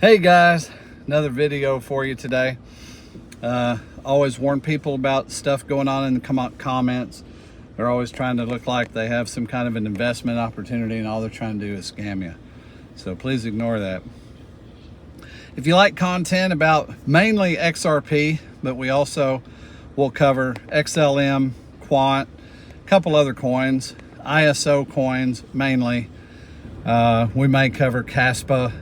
Hey guys, another video for you today. Always warn people about stuff going on in the comments. They're always trying to look like they have some kind of an investment opportunity, and all they're trying to do is scam you. So please ignore that. If you like content about mainly XRP, but we also will cover XLM, Quant, a couple other coins, ISO coins mainly. We may cover Casper,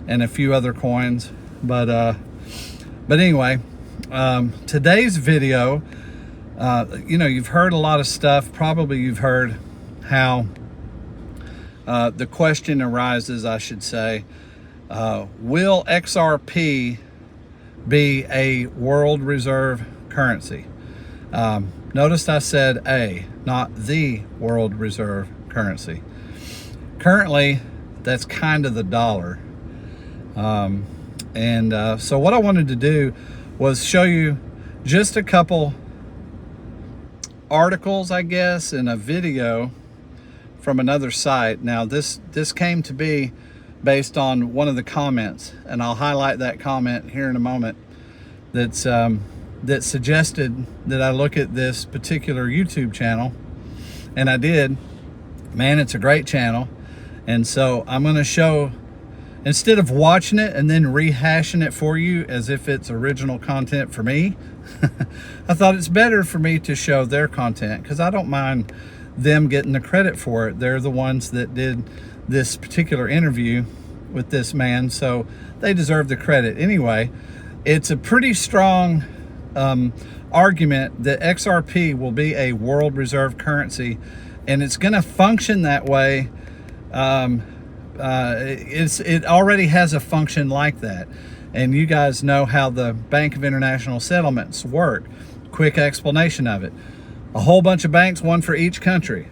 and a few other coins, but anyway, today's video, you've heard a lot of stuff. Probably you've heard how the question arises, I should say, will XRP be a world reserve currency? Notice I said a, not the world reserve currency. Currently, that's kind of the dollar. So what I wanted to do was show you just a couple articles, I guess, and a video from another site. Now this came to be based on one of the comments, and I'll highlight that comment here in a moment, that suggested that I look at this particular YouTube channel, and I did. Man, it's a great channel. And so I'm going to show, instead of watching it and then rehashing it for you as if it's original content for me, I thought it's better for me to show their content, because I don't mind them getting the credit for it. They're the ones that did this particular interview with this man, so they deserve the credit. Anyway, it's a pretty strong argument that XRP will be a world reserve currency, and it's going to function that way. It already has a function like that, and you guys know how the Bank of International Settlements work. Quick explanation of it: a whole bunch of banks, one for each country,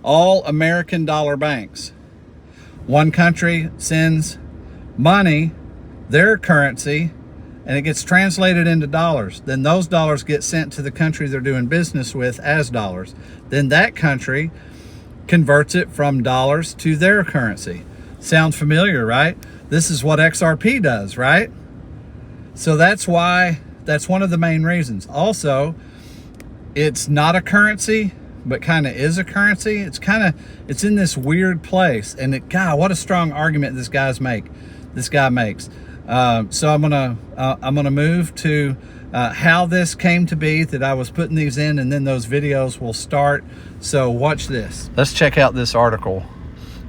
all American dollar banks. One country sends money, their currency, and it gets translated into dollars. Then those dollars get sent to the country they're doing business with as dollars. Then that country converts it from dollars to their currency. Sounds familiar, right? This is what XRP does, right? So that's why, that's one of the main reasons. Also, it's not a currency, but kind of is a currency. It's in this weird place. And God, what a strong argument this guy makes. So I'm gonna move to how this came to be, that I was putting these in, and then those videos will start. So watch this. Let's check out this article.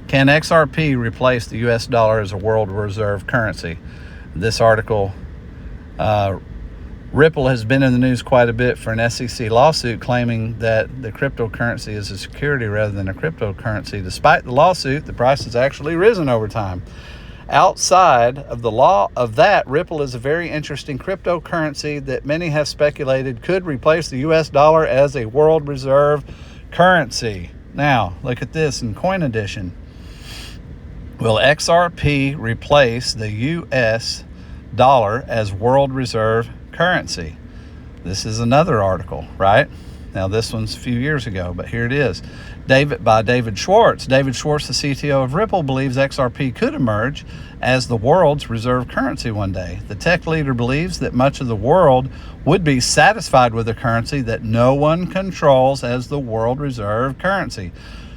Can XRP replace the US dollar as a world reserve currency? This article, Ripple has been in the news quite a bit for an SEC lawsuit claiming that the cryptocurrency is a security rather than a cryptocurrency. Despite the lawsuit, the price has actually risen over time. Outside of the law of that, Ripple is a very interesting cryptocurrency that many have speculated could replace the US dollar as a world reserve currency. Now, look at this in Coin Edition. Will XRP replace the US dollar as world reserve currency? This is another article, right? Now, this one's a few years ago, but here it is. By David Schwartz. David Schwartz, the CTO of Ripple, believes XRP could emerge as the world's reserve currency one day. The tech leader believes that much of the world would be satisfied with a currency that no one controls as the world reserve currency.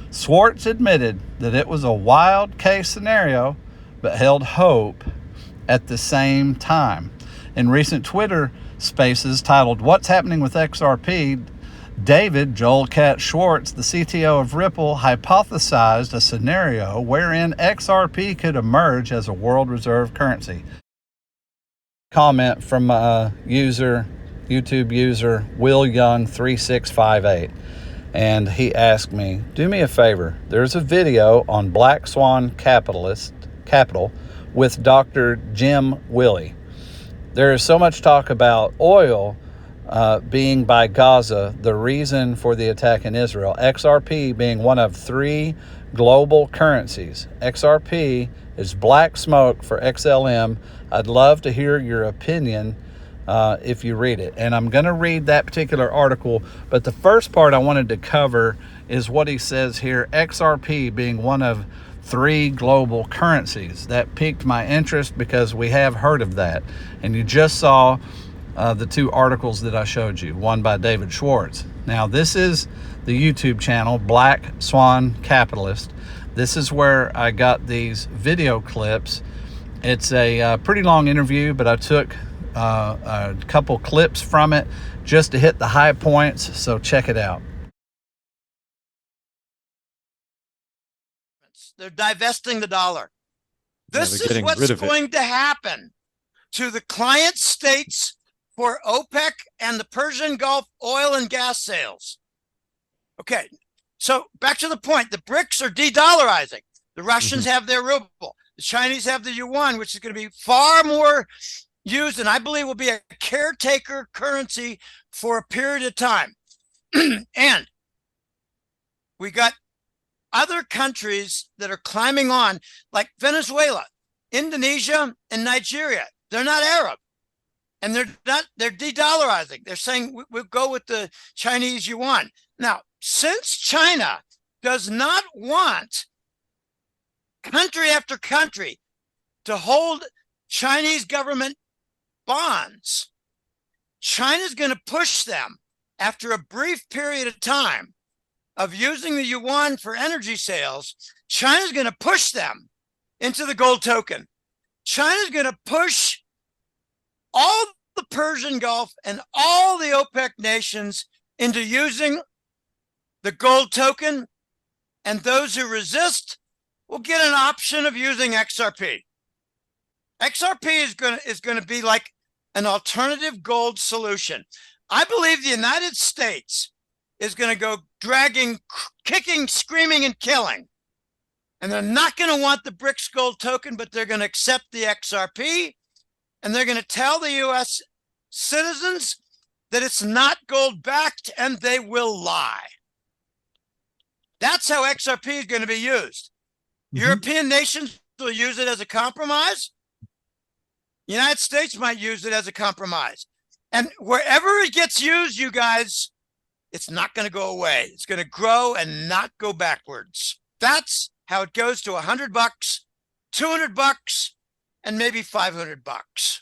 Schwartz admitted that it was a wild case scenario, but held hope at the same time. In recent Twitter spaces titled "What's Happening with XRP?", Joel Cat Schwartz, the CTO of Ripple, hypothesized a scenario wherein XRP could emerge as a world reserve currency. Comment from YouTube user Will Young 3658, and he asked me, do me a favor, there's a video on Black Swan Capital with Dr. Jim Willie. There is so much talk about oil being by Gaza the reason for the attack in Israel. XRP being one of 3 global currencies. XRP is black smoke for XLM. I'd love to hear your opinion if you read it. And I'm going to read that particular article, but the first part I wanted to cover is what he says here, XRP being one of 3 global currencies. That piqued my interest because we have heard of that. And you just saw the 2 articles that I showed you, one by David Schwartz. Now, this is the YouTube channel, Black Swan Capitalist. This is where I got these video clips. It's a pretty long interview, but I took a couple clips from it just to hit the high points, so check it out. They're divesting the dollar. This is what's going to happen to the client states for OPEC and the Persian Gulf oil and gas sales. Okay, so back to the point. The BRICS are de-dollarizing. The Russians have their ruble. The Chinese have the yuan, which is going to be far more used, and I believe will be a caretaker currency for a period of time. And we got other countries that are climbing on, like Venezuela, Indonesia, and Nigeria. They're not Arab, and they're de-dollarizing. They're saying we'll go with the Chinese yuan. Now, since China does not want country after country to hold Chinese government bonds, China's going to push them after a brief period of time of using the yuan for energy sales. China's going to push them into the gold token. China's going to push all the Persian Gulf and all the OPEC nations into using the gold token, and those who resist will get an option of using XRP. XRP is going to be like an alternative gold solution. I believe the United States is going to go dragging, kicking, screaming, and killing. And they're not going to want the BRICS gold token, but they're going to accept the XRP, and they're going to tell the U.S. citizens that it's not gold backed, and they will lie. That's how XRP is going to be used. European nations will use it as a compromise. The United States might use it as a compromise. And wherever it gets used, you guys, it's not going to go away. It's going to grow and not go backwards. That's how it goes to $100, $200, and maybe $500.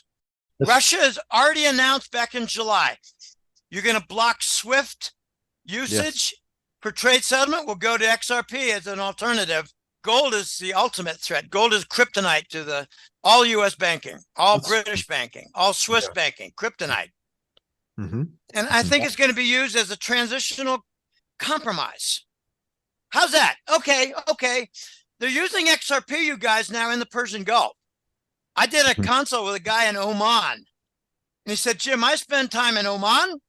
Russia has already announced back in July, you're going to block SWIFT usage for trade settlement. We'll go to XRP as an alternative. Gold is the ultimate threat. Gold is kryptonite to all U.S. banking, all British banking, all Swiss banking, kryptonite. And I think it's going to be used as a transitional compromise. How's that? Okay. They're using XRP, you guys, now in the Persian Gulf. I did a consult with a guy in Oman, and he said, Jim, I spend time in Oman,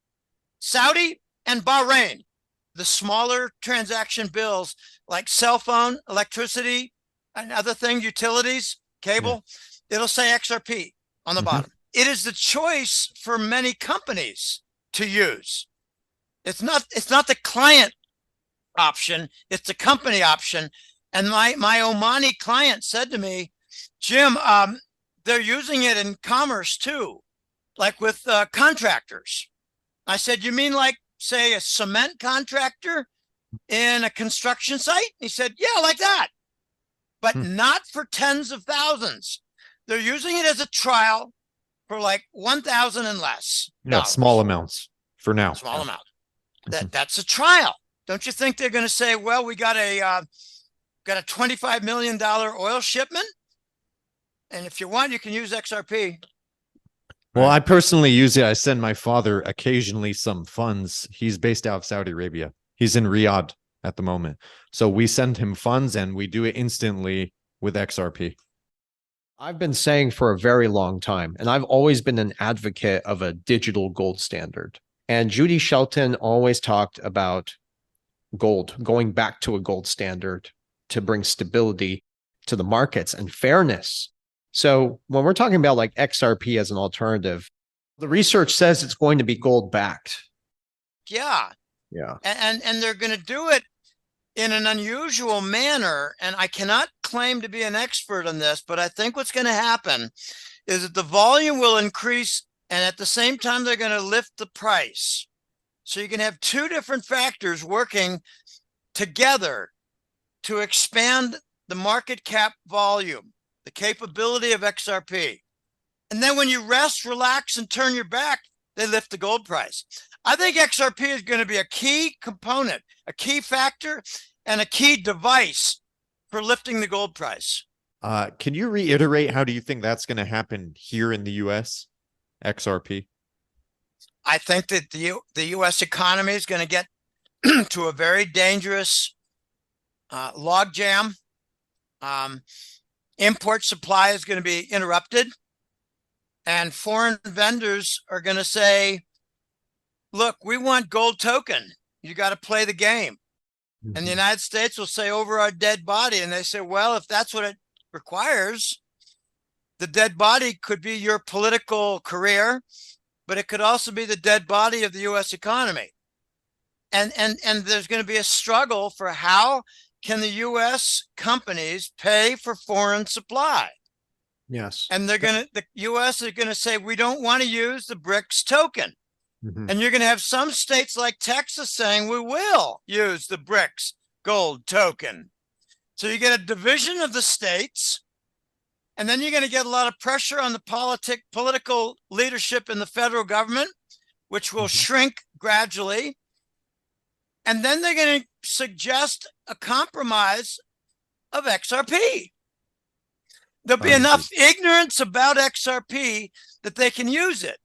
Saudi, and Bahrain. The smaller transaction bills like cell phone, electricity, and other things, utilities, cable, it'll say XRP on the bottom. It is the choice for many companies to use. It's not the client option, it's the company option. And my Omani client said to me, Jim, they're using it in commerce too, like with contractors. I said, you mean like, say, a cement contractor in a construction site? He said, yeah, like that, but not for tens of thousands. They're using it as a trial for like 1,000 and less. Yeah, small amounts for now. Small amount. That's a trial. Don't you think they're going to say, well, we got a $25 million oil shipment, and if you want, you can use XRP. Well, I personally use it. I send my father occasionally some funds. He's based out of Saudi Arabia. He's in Riyadh at the moment. So we send him funds and we do it instantly with XRP. I've been saying for a very long time, and I've always been an advocate of a digital gold standard. And Judy Shelton always talked about gold, going back to a gold standard to bring stability to the markets and fairness. So when we're talking about like XRP as an alternative, the research says it's going to be gold backed. Yeah. And they're going to do it in an unusual manner. And I cannot claim to be an expert on this, but I think what's going to happen is that the volume will increase, and at the same time, they're going to lift the price. So you can have two different factors working together to expand the market cap volume, the capability of XRP. And then when you rest, relax, and turn your back, they lift the gold price. I think XRP is going to be a key component, a key factor, and a key device for lifting the gold price. Can you reiterate, how do you think that's going to happen here in the US, XRP? I think that the U.S. economy is going to get to a very dangerous logjam. Import supply is going to be interrupted. And foreign vendors are going to say, look, we want gold token. You got to play the game. Mm-hmm. And the United States will say, over our dead body. And they say, well, if that's what it requires, the dead body could be your political career, but it could also be the dead body of the U.S. economy. And there's going to be a struggle for how can the U.S. companies pay for foreign supply. Yes. And the U.S. is going to say, we don't want to use the BRICS token. Mm-hmm. And you're going to have some states like Texas saying, we will use the BRICS gold token. So you get a division of the states, and then you're going to get a lot of pressure on the political leadership in the federal government, which will shrink gradually. And then they're going to suggest a compromise of XRP. There'll be enough ignorance about XRP that they can use it.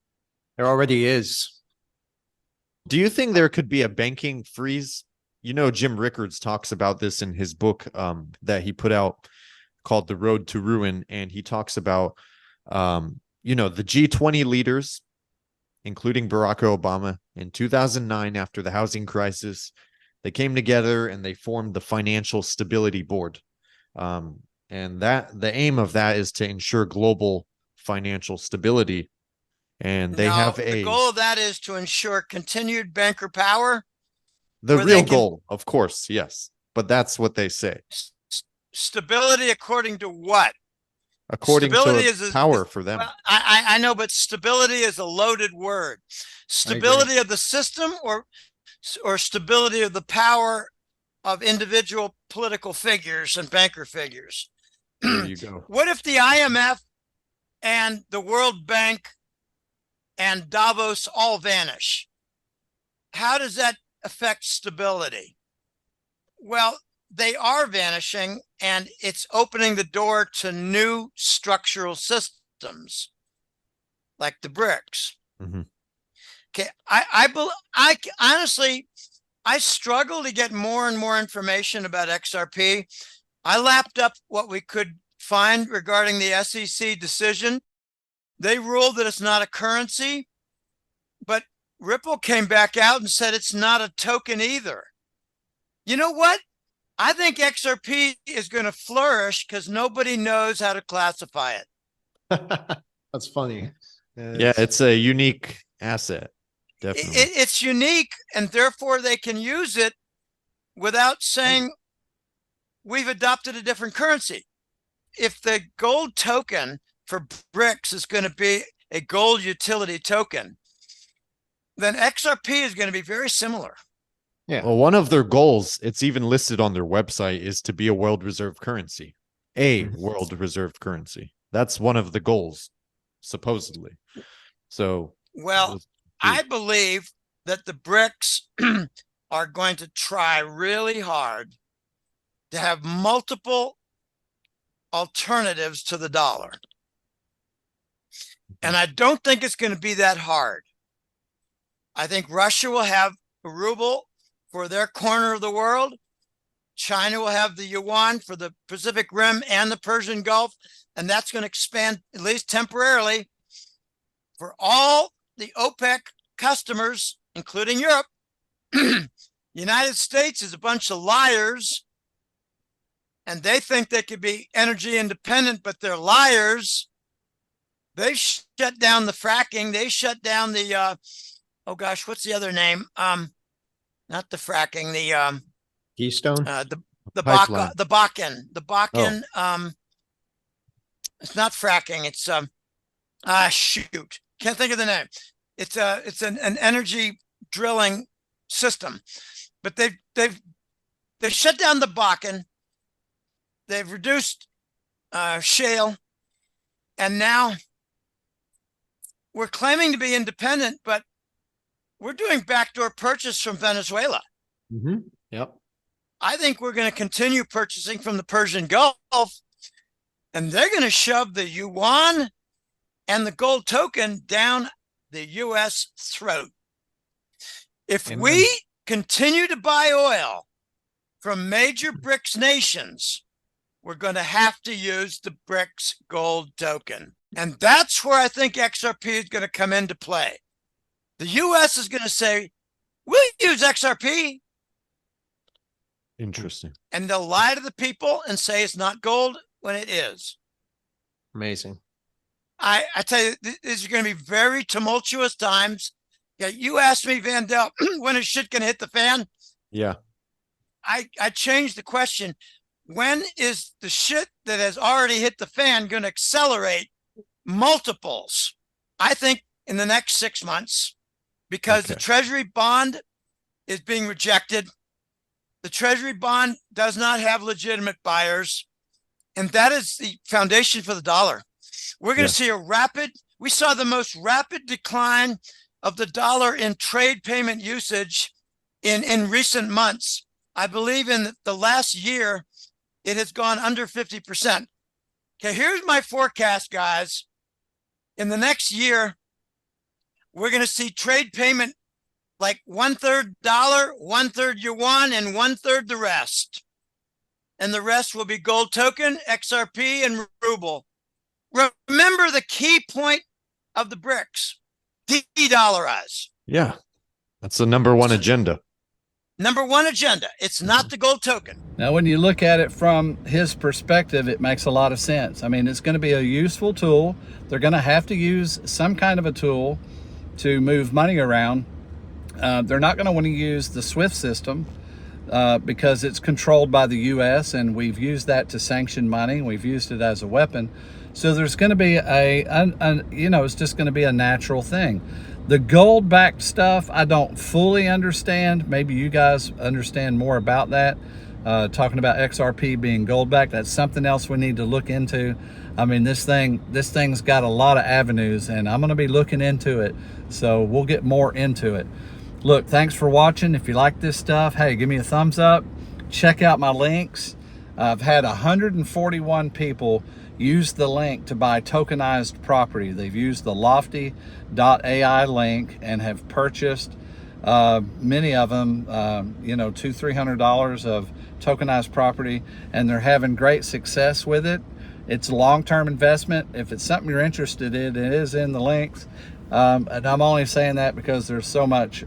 There already is. Do you think there could be a banking freeze? You know, Jim Rickards talks about this in his book that he put out called The Road to Ruin. And he talks about, the G20 leaders, including Barack Obama, in 2009, after the housing crisis, they came together and they formed the Financial Stability Board. And that the aim of that is to ensure global financial stability. And they have the goal of that is to ensure continued banker power. The real goal, of course, yes. But that's what they say. Stability according to what? According to power for them. Well, I know, but stability is a loaded word. Stability of the system or stability of the power of individual political figures and banker figures. There you go. What if the IMF and the World Bank and Davos all vanish? How does that affect stability? Well, they are vanishing, and it's opening the door to new structural systems like the BRICS. Mm-hmm. Okay, I honestly, I struggle to get more and more information about XRP. I lapped up what we could find regarding the SEC decision. They ruled that it's not a currency, but Ripple came back out and said it's not a token either. You know what? I think XRP is going to flourish because nobody knows how to classify it. That's funny. Yeah, it's a unique asset. Definitely. It's unique, and therefore they can use it without saying we've adopted a different currency. If the gold token for BRICS is going to be a gold utility token, then XRP is going to be very similar. Yeah. Well, one of their goals, it's even listed on their website, is to be a world reserve currency. World reserve currency. That's one of the goals, supposedly. So, well, I believe that the BRICS are going to try really hard to have multiple alternatives to the dollar. And I don't think it's going to be that hard. I think Russia will have a ruble for their corner of the world. China will have the yuan for the Pacific Rim and the Persian Gulf. And that's going to expand, at least temporarily, for all the OPEC customers, including Europe. The United States is a bunch of liars, and they think they could be energy independent, but they're liars. They shut down the fracking. They shut down the, what's the other name? Not the fracking, the Keystone, the Bakken. Oh. It's not fracking. It's shoot, can't think of the name. It's an energy drilling system, but they've shut down the Bakken. they've reduced shale, and now we're claiming to be independent, but we're doing backdoor purchase from Venezuela. Yep. I think we're going to continue purchasing from the Persian Gulf, and they're going to shove the yuan and the gold token down the U.S. throat. If Amen. we continue to buy oil from major BRICS nations, we're going to have to use the BRICS gold token. And that's where I think XRP is going to come into play. The U.S. is going to say, we'll use XRP. Interesting. And they'll lie to the people and say it's not gold when it is. Amazing. I tell you, these are going to be very tumultuous times. Yeah, you asked me, Vandell, when is shit going to hit the fan? Yeah. I changed the question. When is the shit that has already hit the fan going to accelerate multiples? I think in the next 6 months, because the Treasury bond is being rejected. The Treasury bond does not have legitimate buyers, and that is the foundation for the dollar. We're going to see we saw the most rapid decline of the dollar in trade payment usage in recent months. I believe in the last year, it has gone under 50%. Okay, here's my forecast, guys. In the next year, we're going to see trade payment like 1/3 dollar, 1/3 yuan, and 1/3 the rest. And the rest will be gold token, XRP, and ruble. Remember the key point of the BRICS, de-dollarize. Yeah. That's the number one agenda. Number one agenda. It's not the gold token. Now, when you look at it from his perspective, it makes a lot of sense. I mean, it's going to be a useful tool. They're going to have to use some kind of a tool to move money around. They're not going to want to use the SWIFT system because it's controlled by the U.S. and we've used that to sanction money. We've used it as a weapon. So there's going to be it's just going to be a natural thing. The gold-backed stuff, I don't fully understand. Maybe you guys understand more about that. Talking about XRP being gold-backed, that's something else we need to look into. I mean, this thing's got a lot of avenues, and I'm going to be looking into it. So we'll get more into it. Look, thanks for watching. If you like this stuff, hey, give me a thumbs up. Check out my links. I've had 141 people use the link to buy tokenized property. They've used the lofty.ai link and have purchased many of them, $200-300 of tokenized property, and they're having great success with it. It's a long-term investment. If it's something you're interested in, it is in the links. And I'm only saying that because there's so much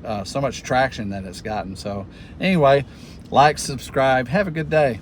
traction that it's gotten. So anyway, like, subscribe, have a good day.